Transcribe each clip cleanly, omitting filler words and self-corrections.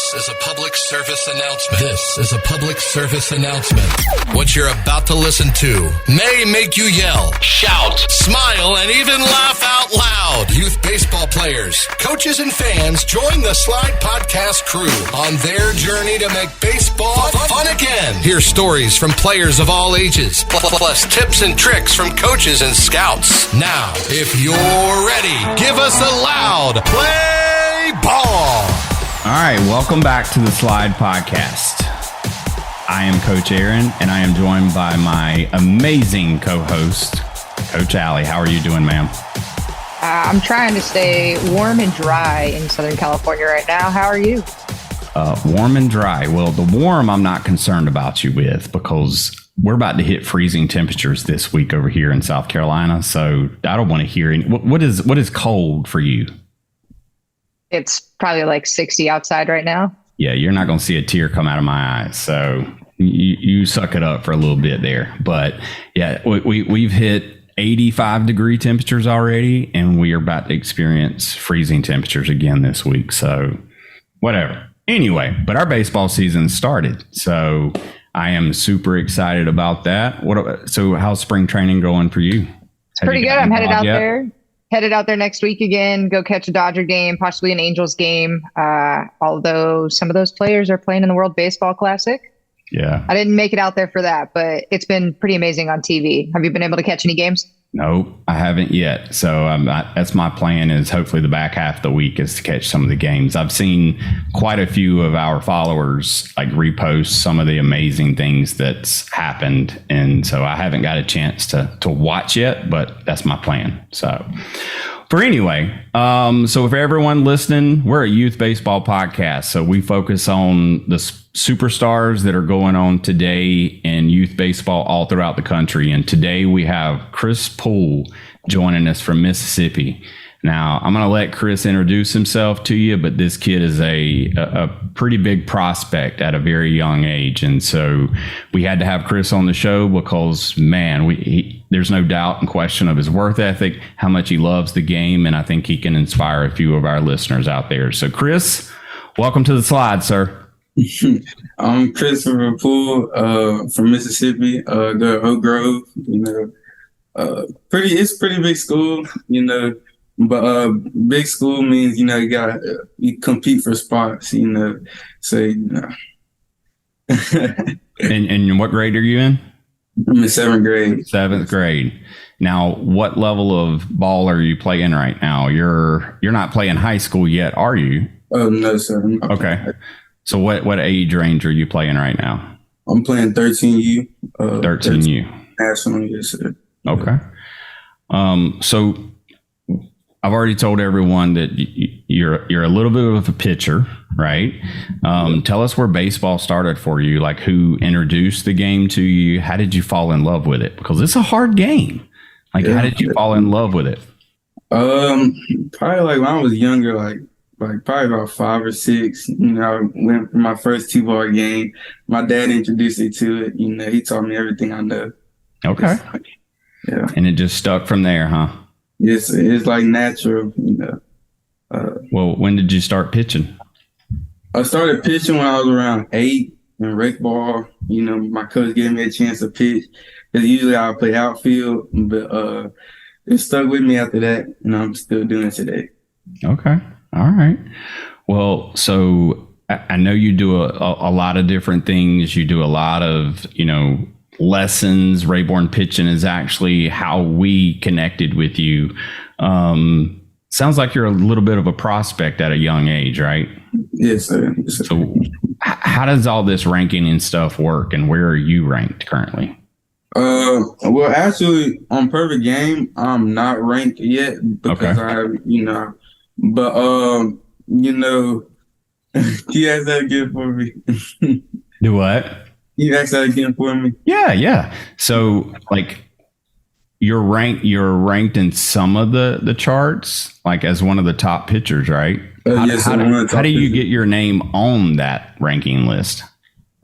This is a public service announcement. This is a public service announcement. What you're about to listen to may make you yell, shout, smile, and even laugh out loud. Youth baseball players, coaches, and fans join the Slide Podcast crew on their journey to make baseball fun again. Hear stories from players of all ages, plus tips and tricks from coaches and scouts. Now, if you're ready, give us a loud play ball. All right, welcome back to the Slide Podcast. I am Coach Aaron, and I am joined by my amazing co-host, Coach Allie. How are you doing, ma'am? I'm trying to stay warm and dry in Southern California right now. How are you? Warm and dry. Well, the warm I'm not concerned about you with because we're about to hit freezing temperatures this week over here in South Carolina. So I don't want to hear any. What is cold for you? It's probably like 60 outside right now. Yeah, you're not going to see a tear come out of my eyes. So you suck it up for a little bit there. But yeah, we've hit 85 degree temperatures already, and we are about to experience freezing temperatures again this week. So whatever. Anyway, but our baseball season started. So I am super excited about that. So how's spring training going for you? It's pretty good. I'm headed out there. Headed out there next week again, go catch a Dodger game, possibly an Angels game. Although some of those players are playing in the World Baseball Classic. Yeah. I didn't make it out there for that, but it's been pretty amazing on TV. Have you been able to catch any games? No, I haven't yet. So that's my plan, is hopefully the back half of the week is to catch some of the games. I've seen quite a few of our followers like repost some of the amazing things that's happened. And so I haven't got a chance to watch yet, but that's my plan. So for so for everyone listening, we're a youth baseball podcast. So we focus on the superstars that are going on today in youth baseball all throughout the country. And today we have Chris Poole joining us from Mississippi. Now, I'm going to let Chris introduce himself to you, but this kid is a pretty big prospect at a very young age. And so we had to have Chris on the show because, man, there's no doubt and question of his work ethic, how much he loves the game, and I think he can inspire a few of our listeners out there. So, Chris, welcome to the Slide, sir. I'm Christopher Poole from Mississippi, go to Oak Grove. It's a pretty big school, but big school means you compete for spots, so And what grade are you in? I'm in 7th grade. 7th grade. Now, what level of ball are you playing right now? You're not playing high school yet, are you? Oh no, sir. Okay. So what age range are you playing right now? I'm playing 13U. 13U. National, yes, sir. Okay. So I've already told everyone that you're a little bit of a pitcher, right? Tell us where baseball started for you, like who introduced the game to you. How did you fall in love with it? Because it's a hard game. How did you fall in love with it? Probably like when I was younger, like probably about 5 or 6, I went for my first T-ball game. My dad introduced me to it. He taught me everything I know. Okay. Yeah. And it just stuck from there, huh? It's like natural, Well, when did you start pitching? I started pitching when I was around 8 in rec ball. My coach gave me a chance to pitch because usually I would play outfield, but it stuck with me after that, and I'm still doing it today. Okay. All right. Well, so I know you do a lot of different things. You do a lot of, lessons. Rayborn Pitching is actually how we connected with you. Sounds like you're a little bit of a prospect at a young age, right? Yes, sir. Yes, sir. So how does all this ranking and stuff work, and where are you ranked currently? Well, actually, on Perfect Game, I'm not ranked yet because I have, but, can you ask that again for me? Do what? You ask that again for me? Yeah. So you're ranked in some of the charts, like as one of the top pitchers, right? Yes. How do you get your name on that ranking list?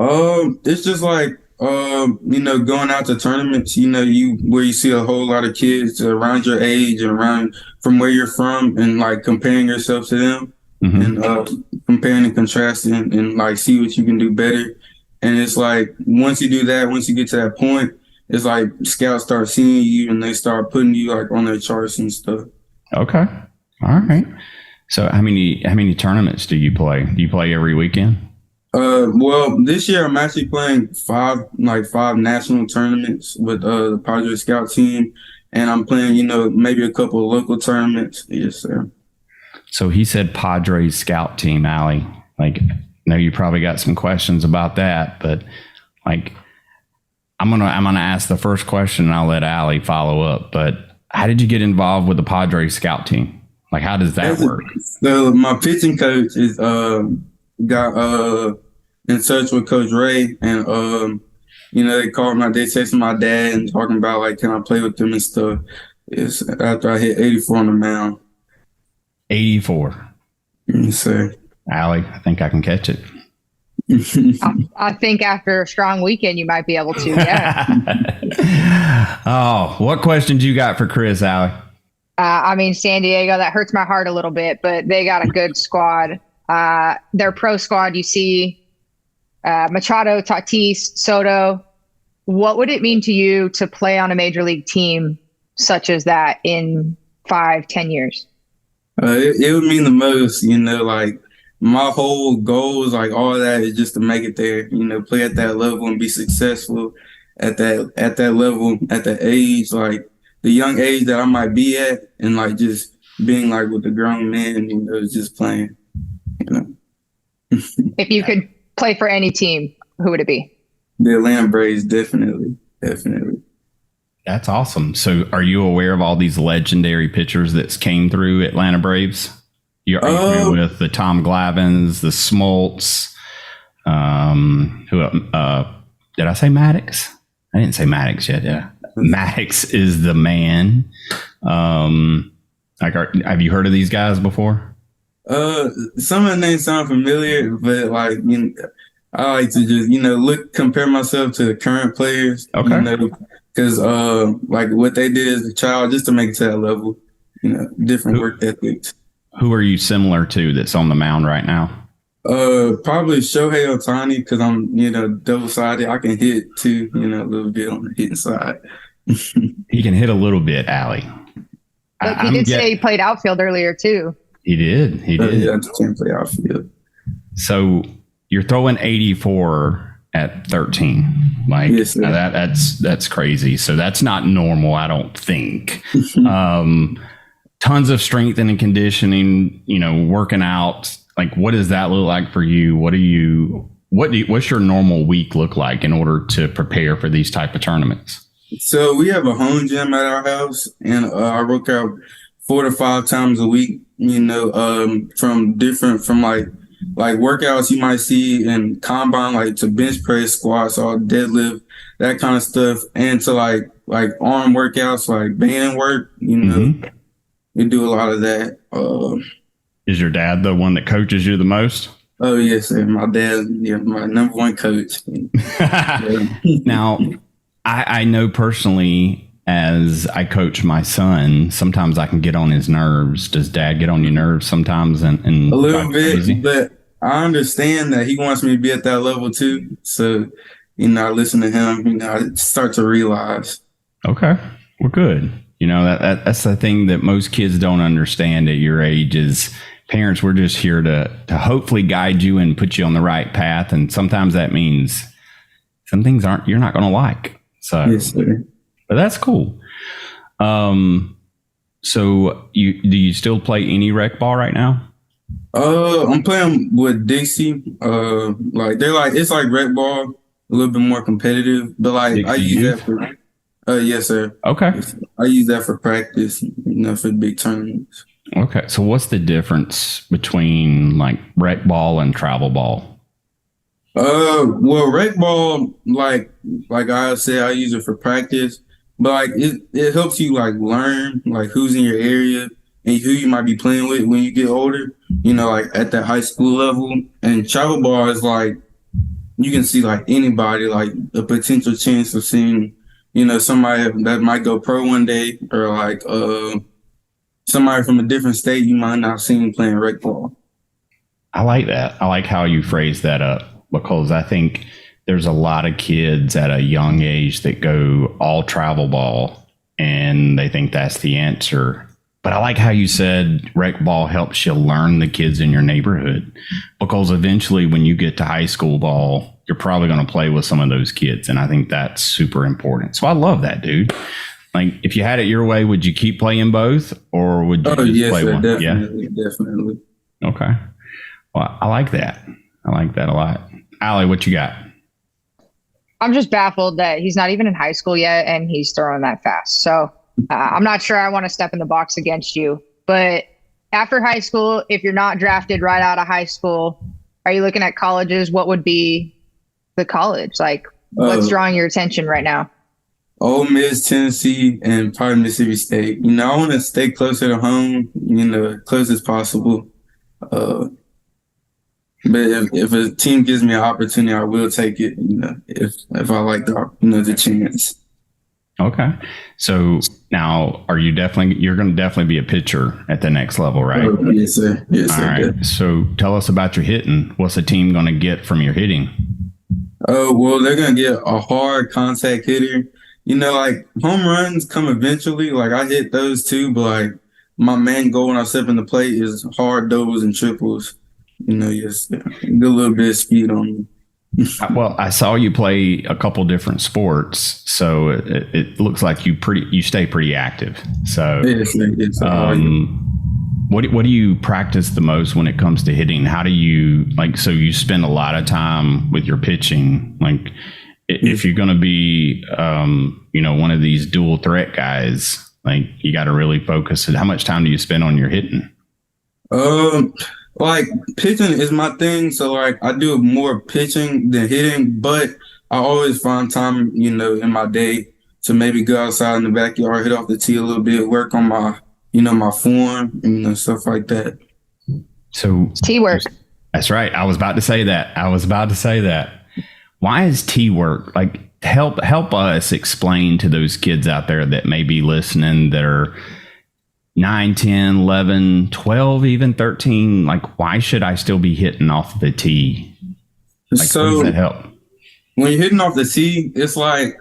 It's just like, going out to tournaments, where you see a whole lot of kids around your age and around from where you're from, and like comparing yourself to them. and comparing and contrasting and like see what you can do better. And it's like once you do that, once you get to that point, it's like scouts start seeing you and they start putting you like on their charts and stuff. Okay. All right. So how many tournaments do you play? Do you play every weekend? Well, this year I'm actually playing five national tournaments with the Padres scout team, and I'm playing, maybe a couple of local tournaments. Yes, sir. So he said Padres scout team, Allie. Like, I know you probably got some questions about that, but like, I'm gonna ask the first question and I'll let Allie follow up. But how did you get involved with the Padres scout team? Like, how does that work? So my pitching coach is got in touch with Coach Ray, and they called they texted my dad and talking about like, can I play with them and stuff. It's after I hit 84 on the mound. 84. Yes, sir. Allie, I think I can catch it. I think after a strong weekend, you might be able to. Yeah. Oh, what questions you got for Chris, Allie? San Diego, that hurts my heart a little bit, but they got a good squad. Their pro squad, you see Machado, Tatis, Soto. What would it mean to you to play on a major league team such as that in 5-10 years? It would mean the most, like my whole goal is like all of that is just to make it there, play at that level and be successful at that level, at that age, like the young age that I might be at, and like just being like with the grown men, just playing. If you could play for any team, who would it be? The Atlanta Braves, definitely. That's awesome. So are you aware of all these legendary pitchers that came through Atlanta Braves? You're familiar with the Tom Glavines, the Smoltz, did I say Maddox? I didn't say Maddox yet, yeah. Maddox is the man. Have you heard of these guys before? Some of the names sound familiar, but like, I like to just, compare myself to the current players. Okay. Because like what they did as a child, just to make it to that level, different work ethics. Who are you similar to that's on the mound right now? Probably Shohei Ohtani, because I'm, double-sided. I can hit too, a little bit on the hitting side. He can hit a little bit, Allie. But he did say he played outfield earlier too. He did. Yeah, I can't play outfield. So you're throwing 84 at 13. Like, yes, that's crazy. So that's not normal, I don't think. Tons of strength and conditioning, working out. Like, what does that look like for you? What's your normal week look like in order to prepare for these type of tournaments? So we have a home gym at our house, and I work out 4 to 5 times a week, from like workouts you might see in combine, like to bench press, squats, or deadlift, that kind of stuff, and to like arm workouts, like band work, we do a lot of that. Is your dad the one that coaches you the most? Oh, yes, sir. My dad, my number one coach. Now, I know personally, as I coach my son, sometimes I can get on his nerves. Does dad get on your nerves sometimes? And a little bit, crazy? But I understand that he wants me to be at that level too. So, I listen to him, I start to realize. Okay, we're good. That's the thing that most kids don't understand at your age is parents, we're just here to hopefully guide you and put you on the right path. And sometimes that means some things you're not going to like. So, yes, sir. But that's cool. So do you still play any rec ball right now? I'm playing with Dixie. It's like rec ball, a little bit more competitive, but like Dixie I use that for. Yes, sir. Okay. I use that for practice, for big tournaments. Okay. So what's the difference between like rec ball and travel ball? Well, rec ball, like I said, I use it for practice, but like it helps you like learn like who's in your area and who you might be playing with when you get older, like at that high school level. And travel ball is like, you can see like anybody, like a potential chance of seeing somebody that might go pro one day, or like somebody from a different state you might not see playing rec ball. I like that. I like how you phrase that up, because I think there's a lot of kids at a young age that go all travel ball and they think that's the answer. But I like how you said rec ball helps you learn the kids in your neighborhood, because eventually when you get to high school ball, you're probably going to play with some of those kids. And I think that's super important. So I love that, dude. Like, if you had it your way, would you keep playing both, or would you just play one? Definitely, definitely. Okay. Well, I like that. I like that a lot. Allie, what you got? I'm just baffled that he's not even in high school yet and he's throwing that fast. So I'm not sure I want to step in the box against you. But after high school, if you're not drafted right out of high school, are you looking at colleges? What would be the college? Like, what's drawing your attention right now? Ole Miss, Tennessee, and probably Mississippi State. I want to stay closer to home, close as possible. But if a team gives me an opportunity, I will take it, if I like the chance. Okay. So now you're going to definitely be a pitcher at the next level, right? Yes, sir. Yes, All sir. right. Definitely. So tell us about your hitting. What's the team going to get from your hitting? Oh, well, they're going to get a hard contact hitter. Like home runs come eventually. Like I hit those too, but like my main goal when I step in the plate is hard doubles and triples. Just get a little bit of speed on me. Well, I saw you play a couple different sports, so it looks like you stay pretty active. So, yes, what do you practice the most when it comes to hitting? How do you so you spend a lot of time with your pitching, like. If you're going to be, one of these dual threat guys, like you got to really focus. How much time do you spend on your hitting? Like pitching is my thing. So like I do more pitching than hitting, but I always find time, in my day to maybe go outside in the backyard, hit off the tee a little bit, work on my, my form, stuff like that. So tee work. That's right. I was about to say that. Why is tee work? Like, help us explain to those kids out there that may be listening that are 9, 10, 11, 12, even 13. Like, why should I still be hitting off the tee? Like, so, how does that help? When you're hitting off the tee, it's like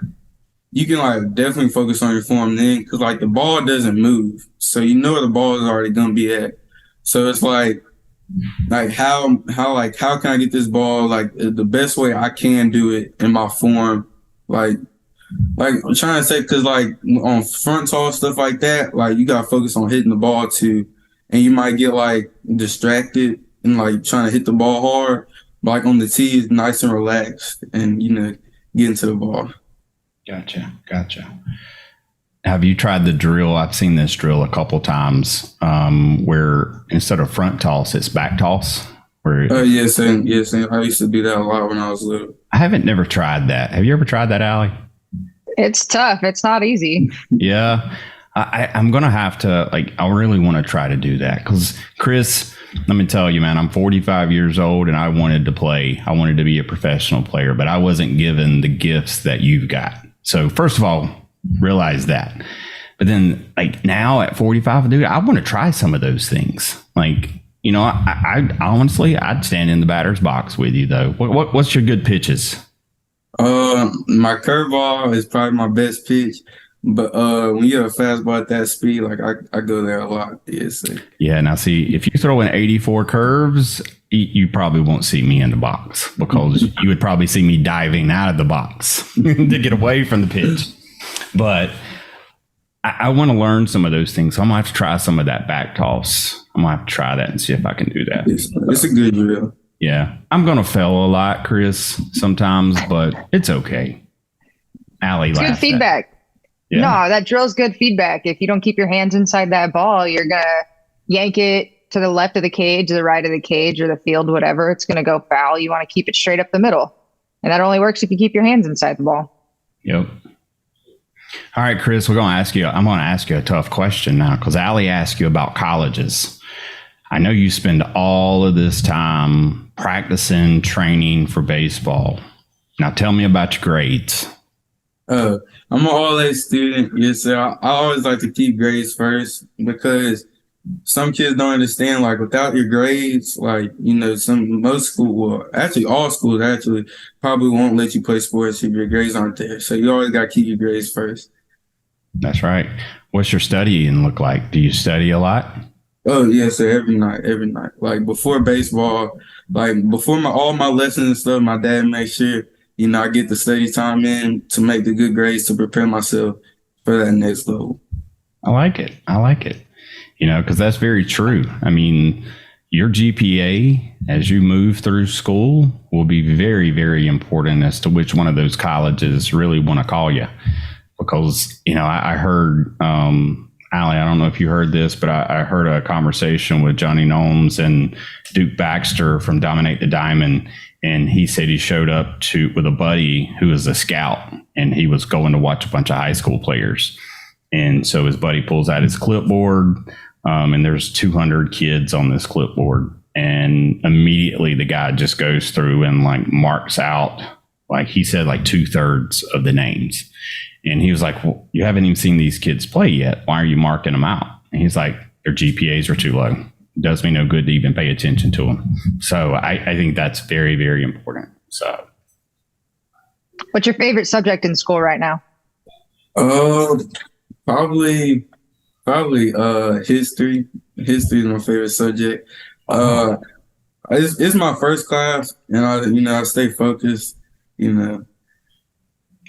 you can like definitely focus on your form then, because like the ball doesn't move. So where the ball is already going to be at. So it's like how can I get this ball like the best way I can do it in my form, like I'm trying to say, because like on front toss stuff like that, like you gotta focus on hitting the ball too, and you might get like distracted and like trying to hit the ball hard, but like on the tee is nice and relaxed and get into the ball. Gotcha. Have you tried the drill? I've seen this drill a couple times where instead of front toss, it's back toss. Yes. I used to do that a lot when I was little. I haven't never tried that. Have you ever tried that, Allie? It's tough. It's not easy. Yeah. I'm going to have to, I really want to try to do that because, Chris, let me tell you, man, I'm 45 years old and I wanted to play. I wanted to be a professional player, but I wasn't given the gifts that you've got. So first of all, realize that. But then now at 45, dude, I want to try some of those things. I honestly, I'd stand in the batter's box with you though. What's your good pitches? My curveball is probably my best pitch, but when you have a fastball at that speed, I go there a lot. Yes. Yeah. Now see, if you throw in 84 curves, you probably won't see me in the box because you would probably see me diving out of the box to get away from the pitch. But I want to learn some of those things. So I'm going to have to try some of that back toss. I'm going to have to try that and see if I can do that. It's a good drill. Yeah. I'm going to fail a lot, Chris, sometimes, but it's okay. Allie, it's good feedback. Yeah. No, that drill's good feedback. If you don't keep your hands inside that ball, you're going to yank it to the left of the cage, to the right of the cage, or the field, whatever. It's going to go foul. You want to keep it straight up the middle. And that only works if you keep your hands inside the ball. Yep. All right, Chris, I'm going to ask you a tough question now because Allie asked you about colleges. I know you spend all of this time practicing, training for baseball. Now tell me about your grades. I'm an all-A student. Yes, sir. I always like to keep grades first because some kids don't understand, like, without your grades, like, most school, well, actually all schools actually probably won't let you play sports if your grades aren't there. So you always got to keep your grades first. That's right. What's your studying look like? Do you study a lot? Oh, yes, sir. Every night. Like, before baseball, like, before all my lessons and stuff, my dad makes sure, I get the study time in to make the good grades to prepare myself for that next level. I like it. Because that's very true. I mean, your GPA as you move through school will be very, very important as to which one of those colleges really want to call you. Because, I heard, Allie, I don't know if you heard this, but I heard a conversation with Johnny Gnomes and Duke Baxter from Dominate the Diamond. And he said he showed up with a buddy who was a scout, and he was going to watch a bunch of high school players. And so his buddy pulls out his clipboard, and there's 200 kids on this clipboard. And immediately the guy just goes through and like marks out, like he said, like 2/3 of the names. And he was like, well, you haven't even seen these kids play yet. Why are you marking them out? And he's like, their GPAs are too low. It does me no good to even pay attention to them. So I think that's very, very important. So, what's your favorite subject in school right now? Probably history. History is my favorite subject. It's my first class, and I stay focused. You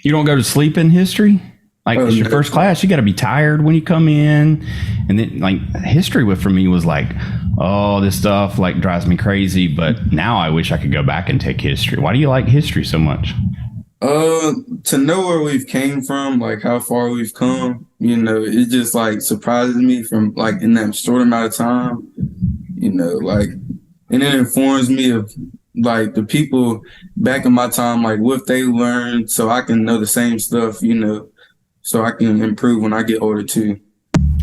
don't go to sleep in history? Like, it's your first class, you got to be tired when you come in. And then, like, history for me was like, oh, this stuff like drives me crazy. But now I wish I could go back and take history. Why do you like history so much? To know where we've came from, like how far we've come, it just like surprises me from like in that short amount of time, like, and it informs me of like the people back in my time, like what they learned, so I can know the same stuff, so I can improve when I get older too.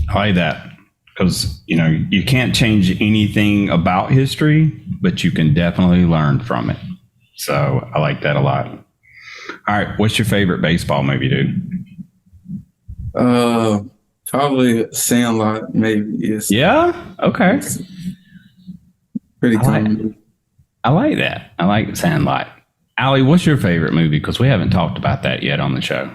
I like that, because, you can't change anything about history, but you can definitely learn from it. So I like that a lot. All right. What's your favorite baseball movie, dude? Probably Sandlot, maybe. Yes. Yeah? Okay. Pretty cool. I like that. I like Sandlot. Allie, what's your favorite movie? Because we haven't talked about that yet on the show.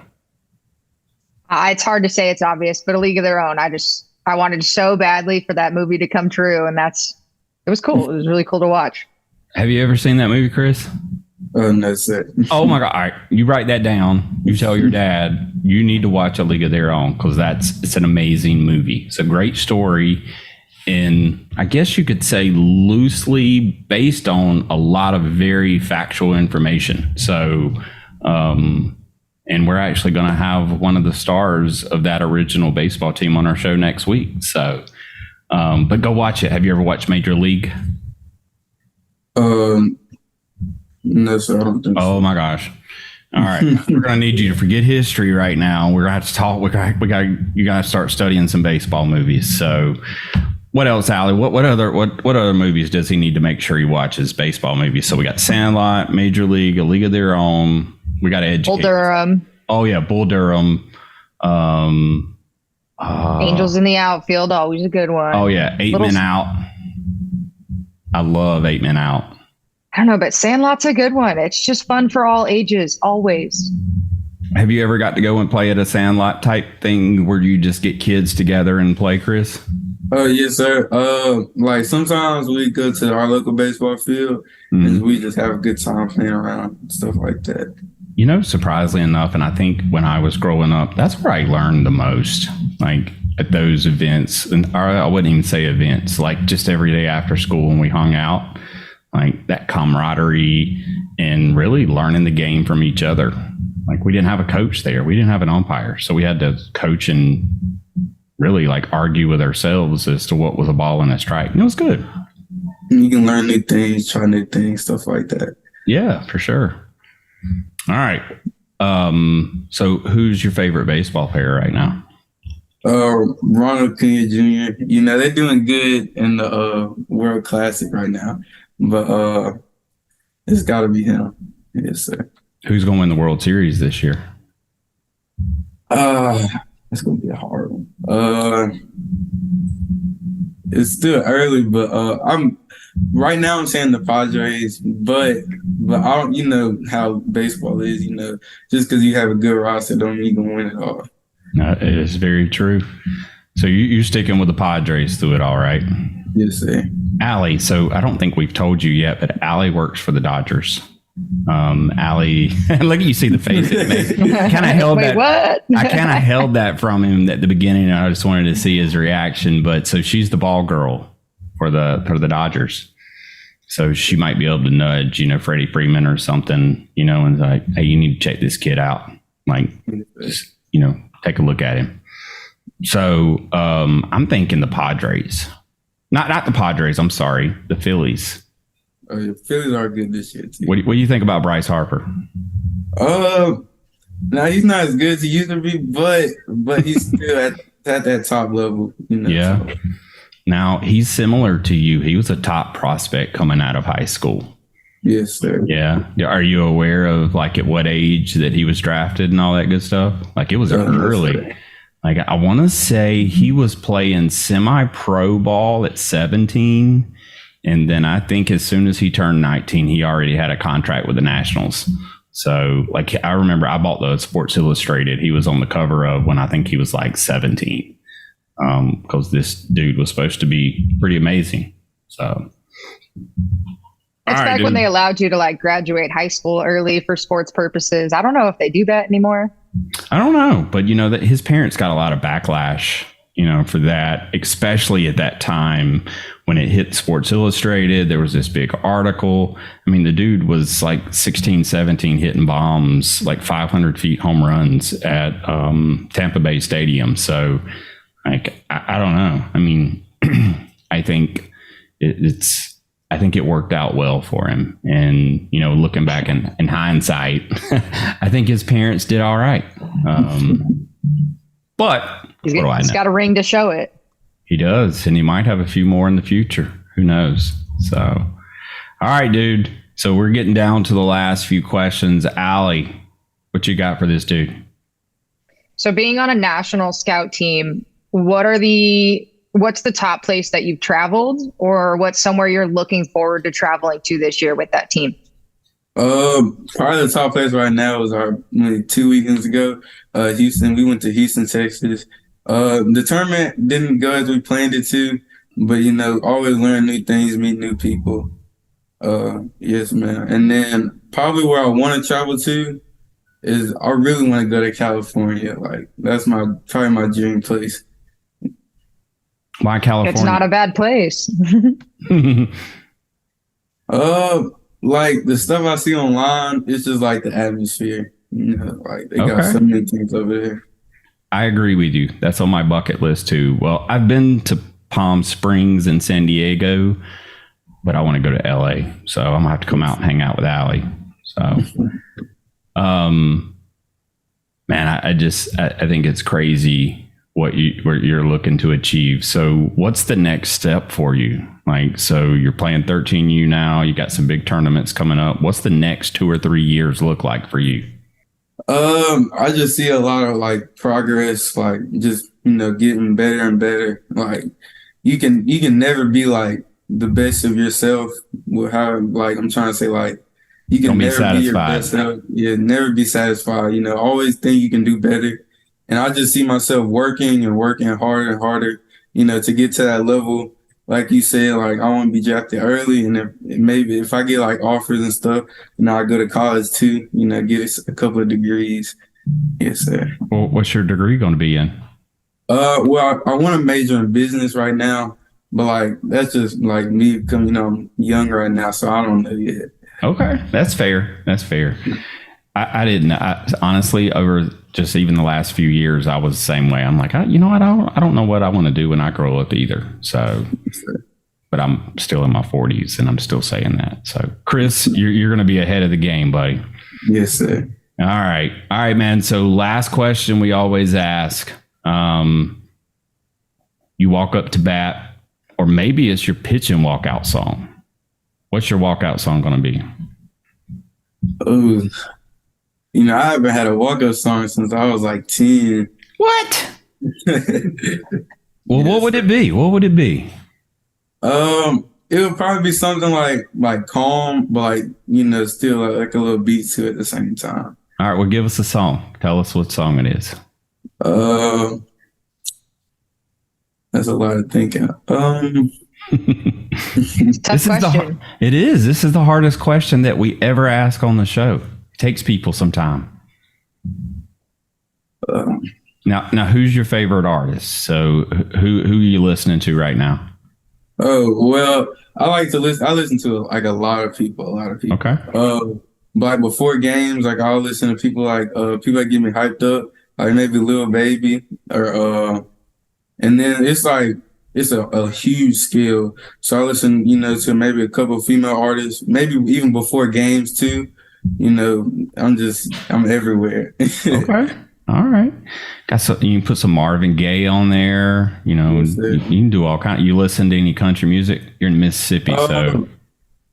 It's hard to say, it's obvious, but A League of Their Own. I wanted so badly for that movie to come true, and it was cool. It was really cool to watch. Have you ever seen that movie, Chris? No, sir. Oh my God. All right. You write that down. You tell your dad you need to watch A League of Their Own, because it's an amazing movie. It's a great story. And I guess you could say loosely based on a lot of very factual information. So, and we're actually going to have one of the stars of that original baseball team on our show next week. So, but go watch it. Have you ever watched Major League? No, sir, I don't think so. Oh my gosh. All right. We're going to need you to forget history right now. We're going to have to talk. You got to start studying some baseball movies. So what else, Allie? What other movies does he need to make sure he watches baseball movies? So we got Sandlot, Major League, A League of Their Own. We got to educate. Bull Durham. Oh yeah. Bull Durham. Angels in the Outfield. Always a good one. Oh yeah. 8 Men Out. I love 8 Men Out. I don't know, but Sandlot's a good one. It's just fun for all ages, always. Have you ever got to go and play at a Sandlot type thing where you just get kids together and play, Chris? Yes, sir. Like sometimes we go to our local baseball field and we just have a good time playing around and stuff like that. Surprisingly enough, and I think when I was growing up, that's where I learned the most. Like at those events, or I wouldn't even say events, like just every day after school when we hung out. Like that camaraderie and really learning the game from each other. Like we didn't have a coach there. We didn't have an umpire. So we had to coach and really like argue with ourselves as to what was a ball and a strike. And it was good. You can learn new things, try new things, stuff like that. Yeah, for sure. All right. So who's your favorite baseball player right now? Ronald Acuna Jr. They're doing good in the World Classic right now. But it's got to be him. Yes, sir. Who's going to win the World Series this year? It's going to be a hard one. It's still early, but I'm right now. I'm saying the Padres, but I don't. You know how baseball is. You know, just because you have a good roster, don't mean you can win it all. No, it is very true. So you're sticking with the Padres through it all, right? Yes, sir. Allie, so I don't think we've told you yet, but Allie works for the Dodgers. Allie, look at you, see the face. Kind of held Wait, that. what? I kind of held that from him at the beginning. I just wanted to see his reaction. But so she's the ball girl for the Dodgers. So she might be able to nudge, Freddie Freeman or something, and like, hey, you need to check this kid out. Like, just, take a look at him. So I'm thinking the Padres. Not the Padres, I'm sorry, the Phillies. The Phillies are good this year, too. What do you think about Bryce Harper? Now he's not as good as he used to be, but he's still at that top level. Yeah. So. Now, he's similar to you. He was a top prospect coming out of high school. Yes, sir. Yeah. Are you aware of, like, at what age that he was drafted and all that good stuff? Like, it was early. Like, I want to say he was playing semi-pro ball at 17. And then I think as soon as he turned 19, he already had a contract with the Nationals. So, like, I remember I bought the Sports Illustrated. He was on the cover of when I think he was like 17. Because this dude was supposed to be pretty amazing. So, it's back when they allowed you to like graduate high school early for sports purposes. I don't know if they do that anymore. I don't know, but that his parents got a lot of backlash, for that, especially at that time when it hit Sports Illustrated. There was this big article. I mean, the dude was like 16, 17 hitting bombs, like 500 feet home runs at Tampa Bay Stadium. So, like, I don't know. I mean, I think I think it worked out well for him. And, looking back in hindsight, I think his parents did all right. But he's got a ring to show it. He does. And he might have a few more in the future. Who knows? So, all right, dude. So we're getting down to the last few questions. Allie, what you got for this dude? So being on a national scout team, what's the top place that you've traveled, or what's somewhere you're looking forward to traveling to this year with that team? Probably the top place right now is 2 weekends ago, Houston. We went to Houston, Texas. The tournament didn't go as we planned it to, but always learn new things, meet new people. Yes, man. And then probably where I want to travel to is I really want to go to California. Like, that's probably my dream place. Why California? It's not a bad place. Like the stuff I see online, it's just like the atmosphere. Like they got so many things over there. I agree with you. That's on my bucket list too. Well, I've been to Palm Springs and San Diego, but I want to go to LA. So I'm gonna have to come out and hang out with Allie. So, man, I think it's crazy what you're looking to achieve. So what's the next step for you? Like, so you're playing 13U now, you got some big tournaments coming up. What's the next 2 or 3 years look like for you? I just see a lot of like progress, like just, getting better and better. Like you can never be like the best of yourself with how, like, I'm trying to say, like, you can never be your best self. Yeah, never be satisfied. Always think you can do better. And I just see myself working harder and harder, to get to that level. Like you said, like I want to be drafted early, and maybe if I get like offers and stuff, I go to college too, get a couple of degrees. Yes, sir. Well, what's your degree going to be in? Well, I want to major in business right now, but like that's just like me coming, I'm young right now, so I don't know yet. Okay, that's fair. I didn't. Honestly, over just even the last few years, I was the same way. I'm like, I don't know what I want to do when I grow up either. So, but I'm still in my 40s, and I'm still saying that. So, Chris, you're going to be ahead of the game, buddy. Yes, sir. All right, man. So, last question we always ask: you walk up to bat, or maybe it's your pitch and walkout song. What's your walkout song going to be? Oh. I haven't had a walk-up song since I was like 10. What? Well, yes. What would it be? It would probably be something like calm, but still like a little beat to it at the same time. All right, well, give us a song. Tell us what song it is. That's a lot of thinking. Tough question. It is. This is the hardest question that we ever ask on the show. It takes people some time. Now, who's your favorite artist? So, who are you listening to right now? Oh, well, I like to listen. I listen to like a lot of people. Okay. But like before games, like I'll listen to people people that get me hyped up, like maybe Lil Baby or and then it's a huge scale. So I listen, to maybe a couple of female artists, maybe even before games too. I'm everywhere. Okay. All right. You can put some Marvin Gaye on there. Yes, you can do all kind. You listen to any country music? You're in Mississippi, so.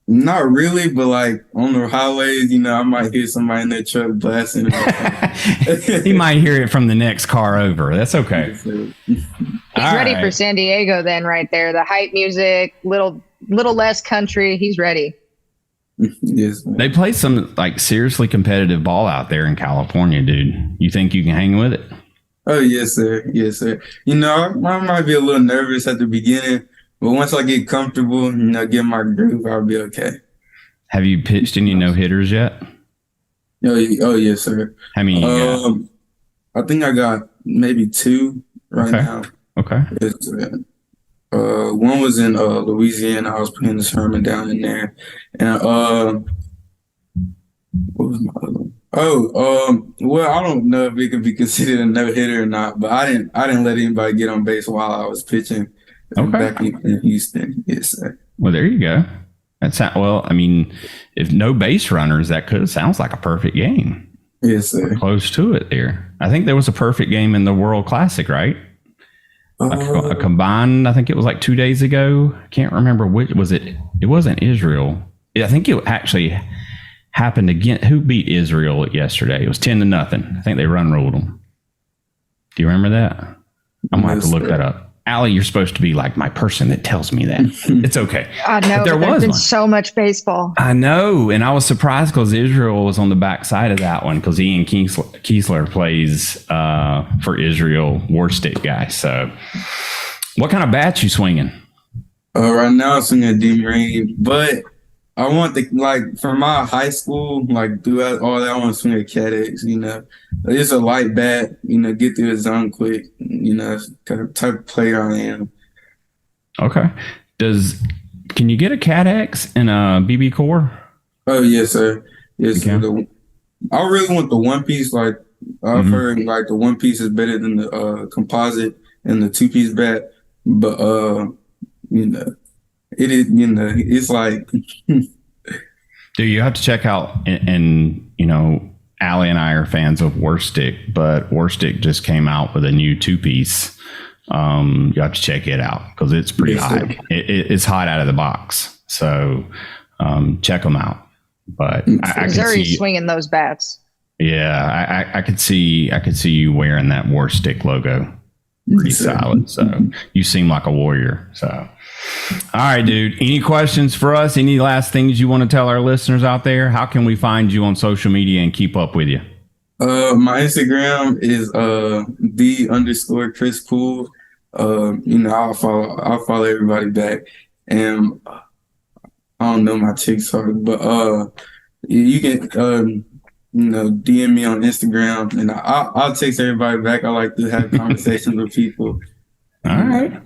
Not really, but like on the highways, I might hear somebody in their truck blasting. He might hear it from the next car over. That's okay. He's ready for San Diego then, right there. The hype music, little less country. He's ready. Yes, man. They play some like seriously competitive ball out there in California, dude. You think you can hang with it? Oh, yes, sir. Yes, sir. I might be a little nervous at the beginning, but once I get comfortable, get my groove, I'll be okay. Have you pitched any no-hitters yet? Oh, yes, sir. How many you got? I think I got maybe 2 right now. Okay. Yes, one was in Louisiana. I was playing the Sherman down in there. And what was my other one? Well, I don't know if it could be considered a no-hitter or not, but I didn't let anybody get on base while I was pitching back in Houston. Yes, sir. Well, there you go. If no base runners, sounds like a perfect game. Yes, sir. Close to it there. I think there was a perfect game in the World Classic, right? A combined, I think it was like 2 days ago. I can't remember which was it. It wasn't Israel. I think it actually happened again. Who beat Israel yesterday? It was 10-0. I think they run ruled them. Do you remember that? I'm gonna have to look that up. Allie, you're supposed to be like my person that tells me that. It's okay. I know, but there's been so much baseball. I know, and I was surprised because Israel was on the backside of that one because Ian Kiesler plays for Israel war stick guy. So, what kind of bats you swinging? Right now I'm swinging a deep range, but I want from my high school, throughout all that, I want to swing a Cat X, It's a light bat, get through the zone quick, kind of type of player I am. Okay. Can you get a Cat X in a BB Core? Oh, yes, sir. Yes, sir. I really want the one piece, I've heard the one piece is better than the composite and the 2-piece bat, but, it is, it's like. Do you have to check out, and Allie and I are fans of Warstick, but Warstick just came out with a new 2-piece. You have to check it out because it's pretty hot. It's hot out of the box. So check them out. But I could see swinging those bats. Yeah, I could see you wearing that Warstick logo. Pretty solid. So you seem like a warrior. So, all right, dude. Any questions for us? Any last things you want to tell our listeners out there? How can we find you on social media and keep up with you? My Instagram is _Chris Poole. I'll follow everybody back, and I don't know my TikTok, but you can DM me on Instagram, and I'll text everybody back. I like to have conversations with people. All right.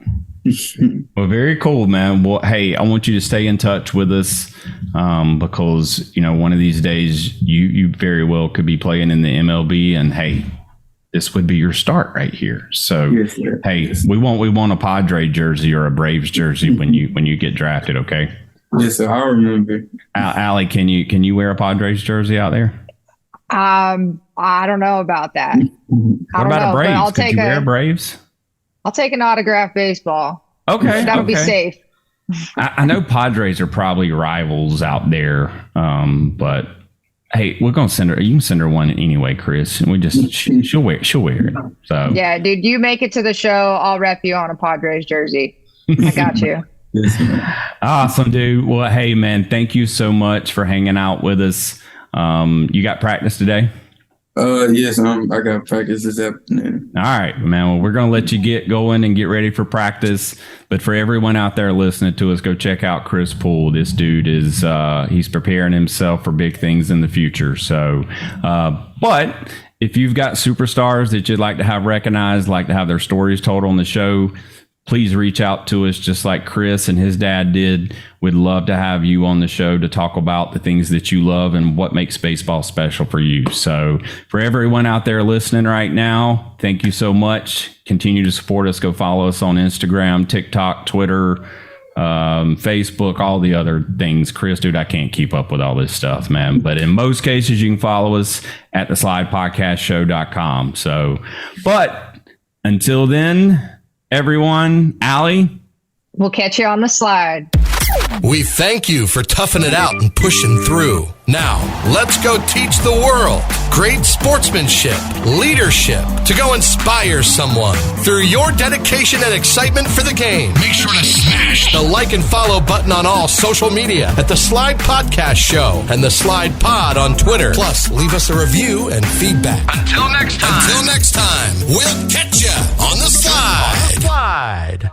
Well, very cool, man. Well, hey, I want you to stay in touch with us because, one of these days you very well could be playing in the MLB, and hey, this would be your start right here. So, yes, hey, we want a Padres jersey or a Braves jersey when you get drafted. Okay. Yes, sir. I remember. Allie, can you wear a Padres jersey out there? I don't know about that. What about a Braves? Could you wear Braves? I'll take an autographed baseball. Okay. That'll be safe. I know Padres are probably rivals out there. But hey, we're going to send her. You can send her one anyway, Chris. And she'll wear it. So yeah, dude, you make it to the show. I'll rep you on a Padres jersey. I got you. Yes, man. Awesome, dude. Well, hey, man, thank you so much for hanging out with us. You got practice today? Yes, I got practice this afternoon. All right, man. Well, we're going to let you get going and get ready for practice. But for everyone out there listening to us, go check out Chris Poole. This dude is, he's preparing himself for big things in the future. So, but if you've got superstars that you'd like to have recognized, like to have their stories told on the show, please reach out to us just like Chris and his dad did. We'd love to have you on the show to talk about the things that you love and what makes baseball special for you. So for everyone out there listening right now, thank you so much. Continue to support us. Go follow us on Instagram, TikTok, Twitter, Facebook, all the other things. Chris, dude, I can't keep up with all this stuff, man. But in most cases, you can follow us at theslidepodcastshow.com. So, but until then, everyone, Allie, We'll catch you on the slide. We thank you for toughing it out and pushing through. Now, let's go teach the world great sportsmanship, leadership, to go inspire someone through your dedication and excitement for the game. Make sure to smash the like and follow button on all social media at The Slide Podcast Show and The Slide Pod on Twitter. Plus, leave us a review and feedback. Until next time, we'll catch you on the slide.